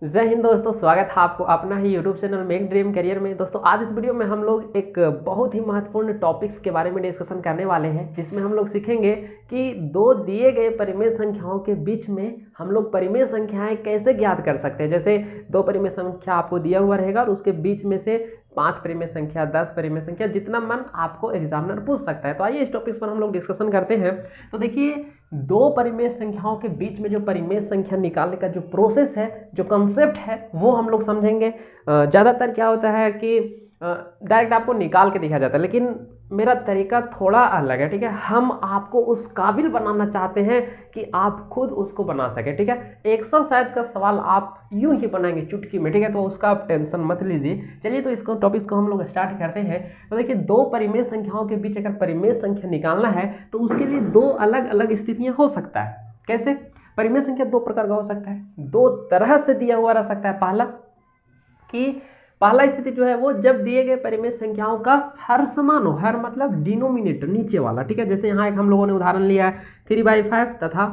जय हिंद दोस्तों, स्वागत है आपको अपना ही YouTube channel make dream career में। दोस्तों आज इस वीडियो में हम लोग एक बहुत ही महत्वपूर्ण टॉपिक्स के बारे में डिस्कशन करने वाले हैं, जिसमें हम लोग सीखेंगे कि दो दिए गए परिमेय संख्याओं के बीच में हम लोग परिमेय संख्याएं कैसे ज्ञात कर सकते हैं। जैसे दो परिमेय संख्या आपको दिया हुआ रहेगा और उसके बीच में से 5 परिमेय संख्या, 10 परिमेय संख्या, जितना मन आपको एग्जामिनर पूछ सकता है। तो आइए इस टॉपिक्स पर हम लोग डिस्कशन करते हैं। तो देखिए, दो परिमेय संख्याओं के बीच में जो परिमेय संख्या निकालने का जो प्रोसेस है, जो कंसेप्ट है, वो हम लोग समझेंगे। ज़्यादातर क्या होता है कि डायरेक्ट आपको निकाल के दिखाया जाता है, लेकिन मेरा तरीका थोड़ा अलग है। ठीक है, हम आपको उस काबिल बनाना चाहते हैं कि आप खुद उसको बना सके। ठीक है, एक्सरसाइज का सवाल आप यूं ही बनाएंगे चुटकी में। ठीक है, तो उसका आप टेंशन मत लीजिए। चलिए तो इसको टॉपिक्स को हम लोग स्टार्ट करते हैं। तो देखिए, दो परिमेय संख्याओं के बीच अगर परिमेय संख्या निकालना है तो उसके लिए दो अलग अलग स्थितियां हो सकता है। कैसे? परिमेय संख्या दो प्रकार का हो सकता है, दो तरह से दिया हुआ रह सकता है। पहला स्थिति जो है वो जब दिए गए परिमेय संख्याओं का हर समान हो। हर मतलब डिनोमिनेटर, नीचे वाला। ठीक है, जैसे यहाँ एक हम लोगों ने उदाहरण लिया है 3/5 तथा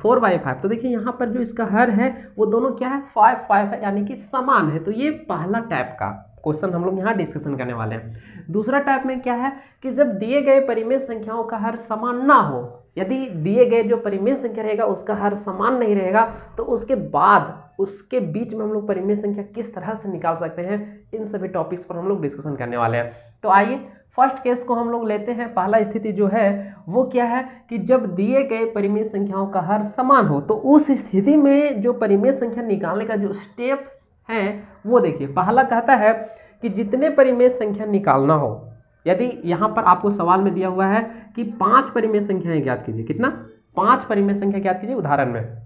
4/5। तो देखिए यहाँ पर जो इसका हर है वो दोनों क्या है, 5/5 है, यानी कि समान है। तो ये पहला टाइप का क्वेश्चन हम लोग यहाँ डिस्कशन करने वाले हैं। दूसरा टाइप में क्या है कि जब दिए गए परिमेय संख्याओं का हर समान ना हो, यदि दिए गए जो परिमेय संख्या रहेगा उसका हर समान नहीं रहेगा, तो उसके बाद उसके बीच में हम लोग परिमेय संख्या किस तरह से निकाल सकते हैं, इन सभी टॉपिक्स पर हम लोग डिस्कशन करने वाले हैं। तो आइए फर्स्ट केस को हम लोग लेते हैं। पहला स्थिति जो है वो क्या है कि जब दिए गए परिमेय संख्याओं का हर समान हो, तो उस स्थिति में जो परिमेय संख्या निकालने का जो स्टेप है वो देखिए। पहला कहता है कि जितने परिमेय संख्या निकालना हो, यदि यहां पर आपको सवाल में दिया हुआ है कि 5 परिमेय संख्याएं ज्ञात कीजिए। कितना? 5 परिमेय संख्या ज्ञात कीजिए उदाहरण में।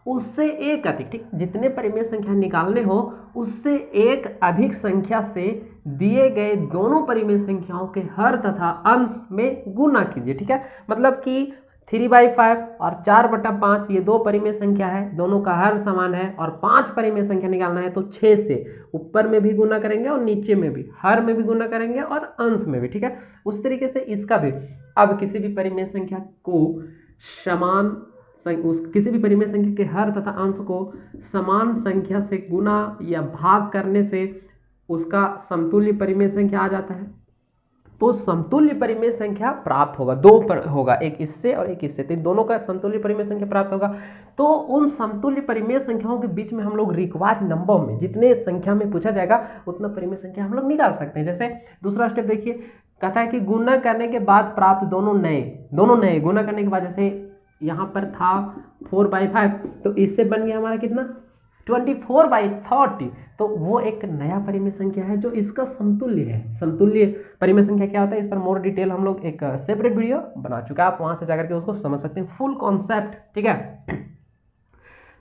उससे एक अधिक, ठीक, जितने परिमेय संख्या निकालने हो उससे एक अधिक संख्या से दिए गए दोनों परिमेय संख्याओं के हर तथा अंश में गुना कीजिए। ठीक है, मतलब कि 3/5 और 4/5 ये दो परिमेय संख्या है, दोनों का हर समान है, और 5 परिमेय संख्या निकालना है तो 6 से ऊपर में भी गुना करेंगे और नीचे में भी, हर में भी गुना करेंगे और अंश में भी। ठीक है, उस तरीके से इसका भी। अब किसी भी परिमेय संख्या को समान किसी भी परिमेय संख्या के हर तथा अंश को समान संख्या से गुना या भाग करने से उसका समतुल्य परिमेय संख्या आ जाता है। तो समतुल्य परिमेय संख्या प्राप्त होगा, दो पर होगा, एक इससे और एक इससे, तो दोनों का समतुल्य परिमेय संख्या प्राप्त होगा। तो उन समतुल्य परिमेय संख्याओं के बीच में हम लोग रिक्वायर्ड नंबर में जितने संख्या में पूछा जाएगा उतना परिमेय संख्या हम लोग निकाल सकते हैं। जैसे दूसरा स्टेप देखिए, कहता है कि गुना करने के बाद प्राप्त दोनों नए गुना करने के बाद, जैसे यहाँ पर था 4/5, तो इससे बन गया हमारा कितना, 24/30। तो वो एक नया परिमेय संख्या है जो इसका समतुल्य है। समतुल्य परिमेय संख्या क्या होता है, इस पर मोर डिटेल हम लोग एक सेपरेट वीडियो बना चुका है, आप वहां से जाकर के उसको समझ सकते हैं, फुल कॉन्सेप्ट। ठीक है,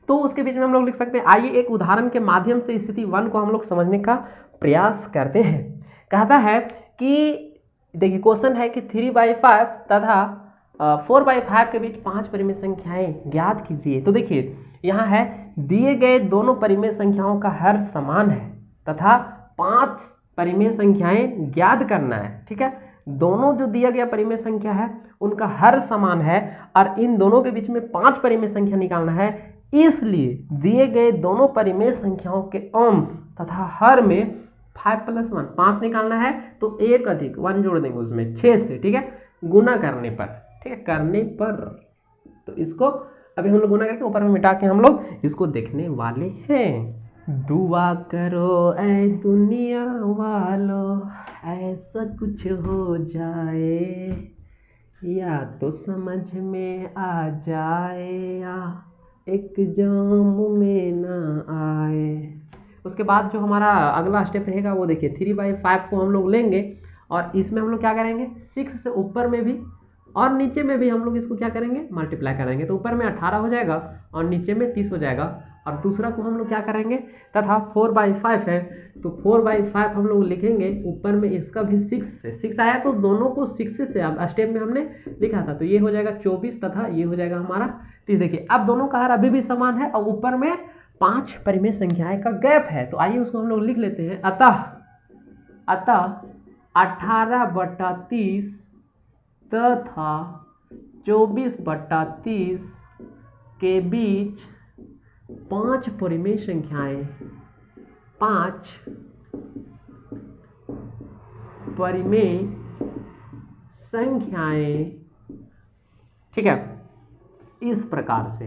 तो उसके बीच में हम लोग लिख सकते हैं। आइए एक उदाहरण के माध्यम से स्थिति 1 को हम लोग समझने का प्रयास करते हैं। कहता है कि देखिए, क्वेश्चन है कि 3/5 तथा 4/5 के बीच 5 परिमेय संख्याएं ज्ञात कीजिए। तो देखिए यहाँ है, दिए गए दोनों परिमेय संख्याओं का हर समान है तथा 5 परिमेय संख्याएं ज्ञात करना है। ठीक है, दोनों जो दिया गया परिमेय संख्या है उनका हर समान है और इन दोनों के बीच में 5 परिमेय संख्या निकालना है। इसलिए दिए गए दोनों परिमेय संख्याओं के अंश तथा हर में 5 + 1 5 निकालना है, तो एक अधिक 1 जोड़ देंगे उसमें 6 से। ठीक है, गुना करने पर, ठीक है, करने पर, तो इसको अभी हम लोग गुना करके ऊपर में मिटा के हम लोग इसको देखने वाले हैं। दुआ करो ऐ दुनिया वालों, ऐसा कुछ हो जाए, या तो समझ में आ जाए या एग्जाम में ना आए। उसके बाद जो हमारा अगला स्टेप रहेगा वो देखिए, 3/5 को हम लोग लेंगे और इसमें हम लोग क्या करेंगे, 6 से ऊपर में भी और नीचे में भी हम लोग इसको क्या करेंगे, मल्टीप्लाई करेंगे। तो ऊपर में 18 हो जाएगा और नीचे में 30 हो जाएगा। और दूसरा को हम लोग क्या करेंगे, तथा 4/5 है तो 4/5 हम लोग लिखेंगे, ऊपर में इसका भी 6 आया, तो दोनों को 6 से अब स्टेप में हमने लिखा था, तो ये हो जाएगा 24 तथा ये हो जाएगा हमारा 30। देखिए अब दोनों का हर अभी भी समान है और ऊपर में 5 परिमेय संख्याएं का गैप है। तो आइए उसको हम लोग लिख लेते हैं। अतः 18/30 तथा 24/30 के बीच 5 परिमेय संख्याएं, 5 परिमेय संख्याएं, ठीक है, इस प्रकार से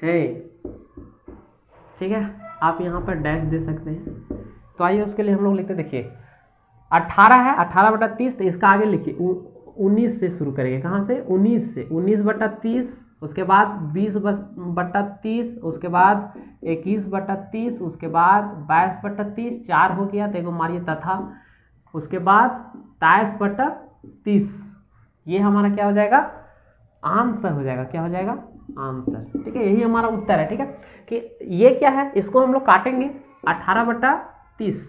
है, ठीक है। आप यहाँ पर डैश दे सकते हैं। तो आइए उसके लिए हम लोग लिखते हैं, देखिए 18 है, 18/30, तो इसका आगे लिखिए 19 से शुरू करेंगे। कहाँ से? 19 से। 19/30, उसके बाद 20/30, उसके बाद 21/30, उसके बाद 22/30, 4 हो गया, देखो मारिए तथा, उसके बाद 23/30। ये हमारा क्या हो जाएगा? आंसर हो जाएगा। क्या हो जाएगा? आंसर, ठीक है। यही हमारा उत्तर है, ठीक है। कि ये क्या है, इसको हम लोग काटेंगे 18/30,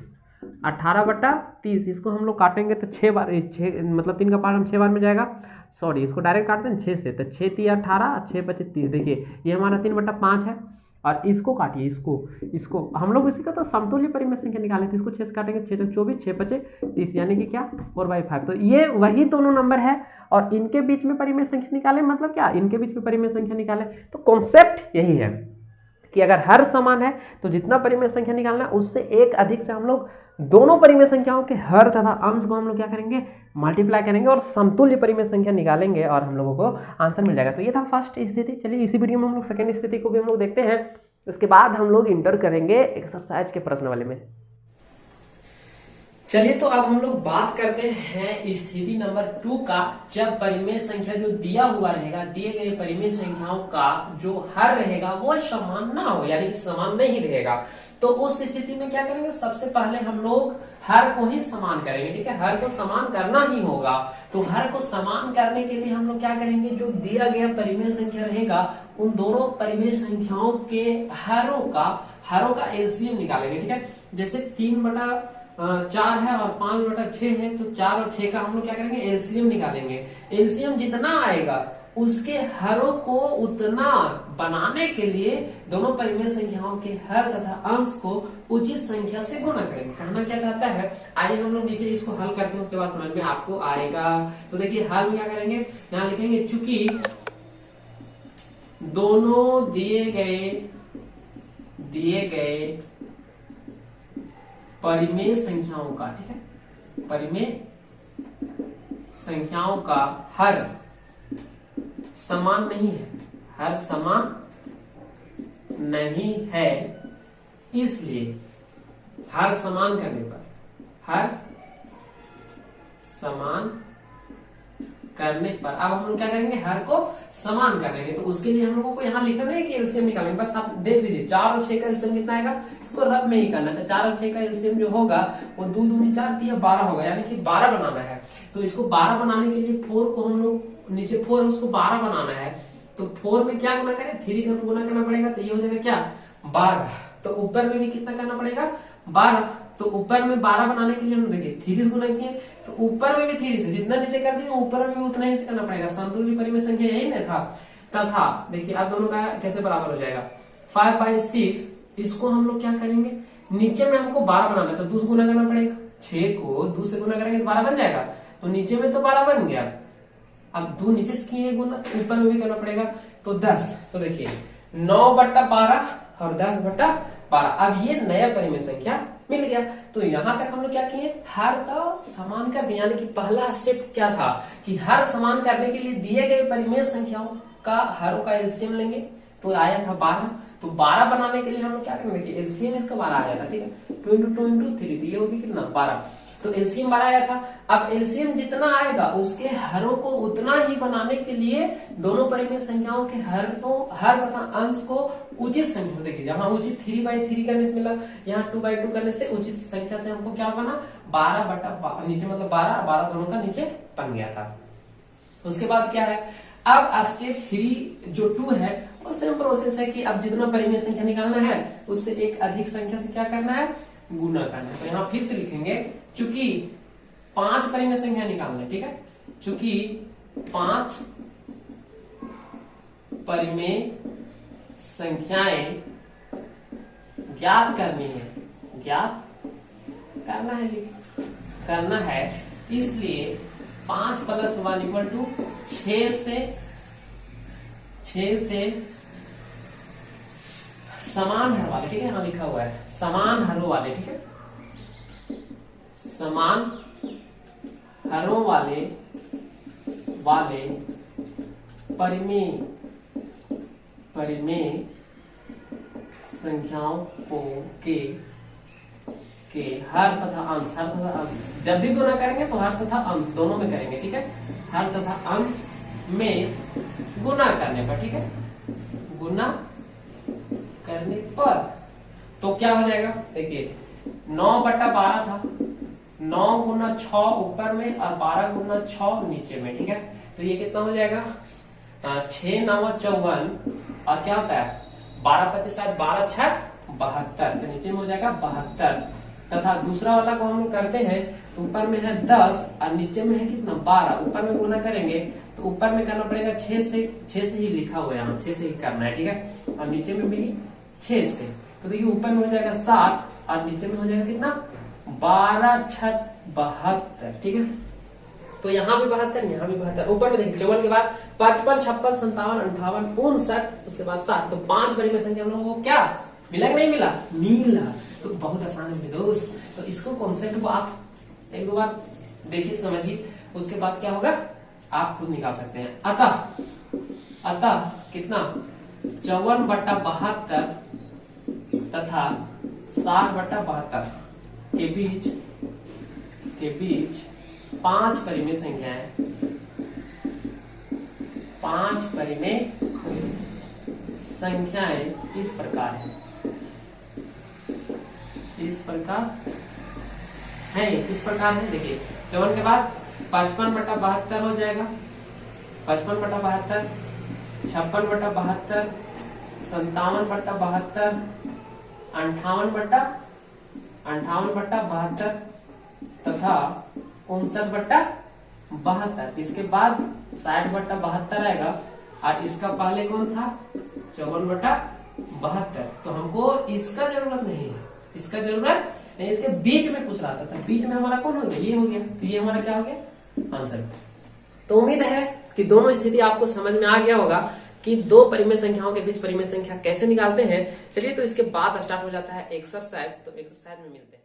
18/30 इसको हम लोग काटेंगे तो 6 बार, 6 मतलब 3 का पार्ट हम 6 बार में जाएगा। सॉरी, इसको डायरेक्ट काटते हैं 6 से, तो 6 × 18, 6×25, देखिए ये हमारा 3/5 है। और इसको काटिए, इसको हम लोग इसी का तो समतुल्य परिमेय संख्या निकाले थे। इसको 6 से काटेंगे, 6 × 24, 6×5 = 30, यानी कि क्या? 4/5। तो ये वही दोनों नंबर है और इनके बीच में परिमेय संख्या निकाले, मतलब क्या? इनके बीच में परिमेय संख्या निकाले। तो कॉन्सेप्ट यही है कि अगर हर समान है तो जितना परिमेय संख्या निकालना है उससे एक अधिक से हम लोग दोनों परिमेय संख्याओं के हर तथा अंश को हम लोग क्या करेंगे? मल्टीप्लाई करेंगे और समतुल्य परिमेय संख्या निकालेंगे और हम लोगों को आंसर मिल जाएगा। तो ये था फर्स्ट स्थिति। चलिए इसी वीडियो में हम लोग सेकंड स्थिति को भी हम लोग देखते हैं। उसके बाद हम लोग इंटर करेंगे एक्सरसाइज के प्रश्न वाले में। चलिए तो अब हम लोग बात करते हैं स्थिति नंबर 2 का। जब परिमेय संख्या जो दिया हुआ रहेगा, दिए गए परिमेय संख्याओं का जो हर रहेगा वो समान ना हो, यानी कि समान नहीं रहेगा, तो उस स्थिति में क्या करेंगे? सबसे पहले हम लोग हर को ही समान करेंगे, ठीक है। हर को समान करना ही होगा। तो हर को समान करने के लिए हम लोग क्या करेंगे? जो दिया गया परिमेय संख्या रहेगा उन दोनों परिमेय संख्याओं के हरों का एलसीएम निकालेंगे, ठीक है। जैसे 3/4 है और 5/6 है, तो 4 और 6 का हम लोग क्या करेंगे? एलसीएम निकालेंगे। एलसीएम जितना आएगा उसके हरों को उतना बनाने के लिए दोनों परिमेय संख्याओं के हर तथा अंश को उचित संख्या से गुणा करेंगे। कहना क्या चाहता है, आइए हम लोग नीचे इसको हल करते हैं, उसके बाद समझ में आपको आएगा। तो देखिए हल में क्या करेंगे? यहाँ लिखेंगे चूंकि दोनों दिए गए परिमेय संख्याओं का, ठीक है, परिमेय संख्याओं का हर समान नहीं है, हर समान नहीं है, इसलिए हर समान करने पर, हर समान करने पर अब हम लोग क्या करेंगे? हर को समान कर देंगे। तो उसके लिए हम लोगों को यहाँ लिखना है कि एलसीएम निकालेंगे। बस आप देख लीजिए 4 और 6 का एलसीएम कितना आएगा, इसको रब में ही करना है। 4 और 6 का एलसीएम जो होगा वो 2 दूनी 4 3 12 होगा, यानी कि 12 बनाना है। तो इसको 12 बनाने के लिए 4 को हम लोग नीचे 4 है उसको 12 बनाना है। तो 4 में क्या गुना करें? 3 का गुना करना पड़ेगा, तो ये हो जाएगा क्या? 12। तो ऊपर में भी कितना करना पड़ेगा? 12। तो ऊपर में 12 बनाने के लिए हम देखिए 3 से गुना किए, तो ऊपर में भी 3 से, जितना नीचे कर दिए ऊपर में भी उतना ही करना पड़ेगा। समतुल्य परिमेय संख्या यही में था। तथा देखिए अब दोनों का कैसे बराबर हो जाएगा? 5/6। इसको हम लोग क्या करेंगे? नीचे में हमको 12 बनाना है तो 2 से गुना करना पड़ेगा। 6 को 2 से गुना करेंगे तो 12 बन जाएगा। तो नीचे में तो 12 बन गया, अब 2 नीचे से किए गुना तो ऊपर में भी करना पड़ेगा, तो 10। तो देखिए 9/12 और 10/12। अब ये नया परिमेय संख्या मिल गया। तो यहां तक हम लोग क्या किए? हर का समान कर दिया, यानी कि पहला स्टेप क्या था कि हर समान करने के लिए दिए गए परिमेय संख्याओं का हरों का एलसीएम लेंगे। तो आया था 12। तो 12 बनाने के लिए हम लोग क्या करेंगे? देखिए एलसीएम इसका 12 आया था, ठीक है। 2 × 2 × 3, तो ये होगी कितना? 12। तो एलसीएम 12 आया था। अब एलसीएम जितना आएगा उसके हरों को उतना ही बनाने के लिए दोनों परिमेय संख्याओं के हर तथा अंश को उचित संख्या, देखिए यहाँ उचित 3/3 करने से मिला, यहाँ 2/2 करने से उचित संख्या से हमको क्या बना? 12/12 नीचे मतलब 12 दोनों का नीचे बन गया था। उसके बाद क्या है? अब स्टेप 3 जो 2 है वो सेम प्रोसेस है कि अब जितना परिमेय संख्या निकालना है उससे एक अधिक संख्या से क्या करना है? गुना करना है। तो यहाँ फिर से लिखेंगे चूंकि 5 परिमेय संख्या निकालना है, ठीक है। चूंकि 5 परिमेय संख्याएं ज्ञात करनी है, ज्ञात करना है, इसलिए 5 + 1 = 6 से 6 से समान हर वाले, ठीक है, यहाँ लिखा हुआ है समान हरों वाले, ठीक है, समान हरों वाले परिमेय संख्याओं को के हर तथा अंश, जब भी गुना करेंगे तो हर तथा अंश दोनों में करेंगे, ठीक है, हर तथा अंश में गुना करने पर, ठीक है, गुना करने पर तो क्या हो जाएगा, देखिए 9/12 था, 9 गुना 6 ऊपर में और 12 गुना 6 नीचे में, ठीक है, तो ये कितना हो जाएगा 6 9 54 और क्या होता है 12 25 60 12 6 72, तो नीचे में हो जाएगा 72, तथा दूसरा वाला को हम करते हैं तो ऊपर में है 10 और नीचे में है कितना 12, ऊपर में गुना करेंगे तो ऊपर में करना पड़ेगा 6 से ही लिखा हुआ है यहाँ 6 से ही करना है, ठीक है, और नीचे में भी 6 से, तो देखिए ऊपर में हो जाएगा 7 और नीचे में हो जाएगा कितना 12 6 72, ठीक है, तो यहाँ भी 72 यहाँ भी 72, ऊपर में देखिए 54 के बाद 55 56 57 58 59 उसके बाद 60, तो 5 परिमेय संख्या हम लोगों को क्या मिला कि नहीं मिला, मिला, तो बहुत आसान है दोस्त, तो इसको कॉन्सेप्ट को आप एक दो बार देखिए समझिए, उसके बाद क्या होगा आप खुद निकाल सकते हैं। अतः कितना 54/72 तथा 60/72 के बीच 5 परिमेय संख्याएं, 5 परिमेय संख्याएं इस प्रकार है, इस प्रकार है, देखिए 54 के बाद 55/72 हो जाएगा, 55/72 56/72 57/72 58/72 तथा 59/72, इसके बाद 60/72 आएगा और इसका पहले कौन था 54/72, तो हमको इसका जरूरत नहीं है, इसका जरूरत नहीं, इसके बीच में पूछ रहा था, तो बीच में हमारा कौन हो गया, ये हो गया, तो ये हमारा क्या हो गया आंसर। तो उम्मीद है कि दोनों स्थिति आपको समझ में आ गया होगा कि दो परिमेय संख्याओं के बीच परिमेय संख्या कैसे निकालते हैं। चलिए तो इसके बाद स्टार्ट हो जाता है एक्सरसाइज, तो एक्सरसाइज में मिलते हैं।